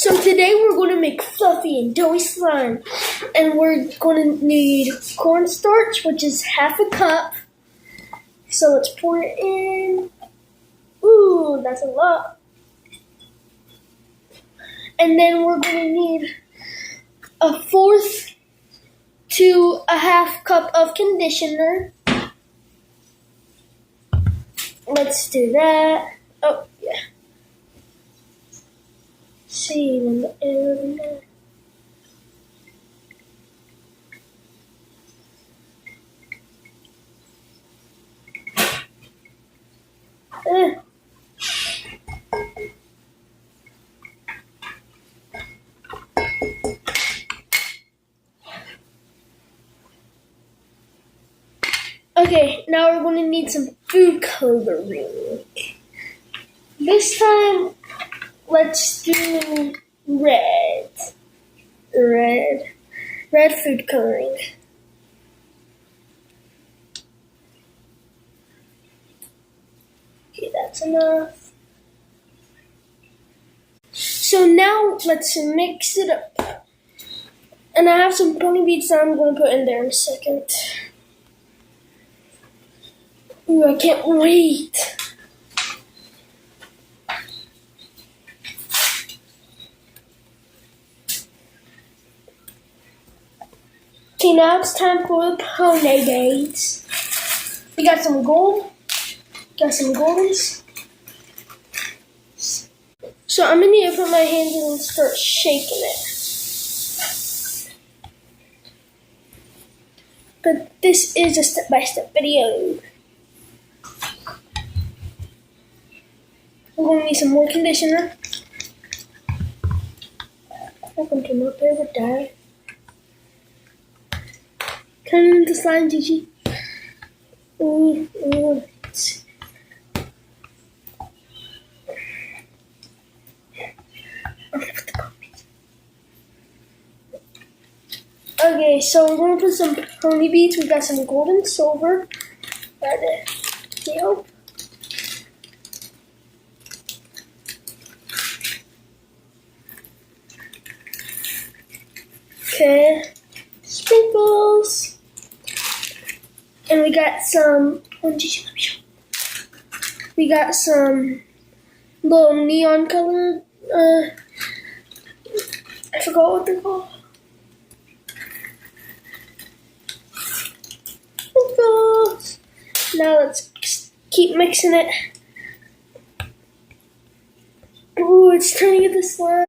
So today we're going to make fluffy and doughy slime. And we're going to need cornstarch, which is half a cup. So let's pour it in. Ooh, that's a lot. And then we're going to need a fourth to a half cup of conditioner. Let's do that. Oh, yeah. See in the air. Okay, now we're going to need some food coloring. This time, let's do red. Red food coloring. Okay, that's enough. So now let's mix it up. And I have some pony beads that I'm going to put in there in a second. Ooh, I can't wait. Okay, now it's time for the pony beads. We got some gold. Got some golds. So I'm gonna need to put my hands in and start shaking it. But this is a step-by-step video. I'm going to need some more conditioner. Welcome to my favorite day. Turn into slime, Gigi. Okay, so we're going to put some pony beads. We got some gold and silver. Got it. Yep. Okay, sprinkles. And we got some, we got some little neon colored, I forgot what they're called. Sprinkles. Now let's keep mixing it. Ooh, it's turning into slime.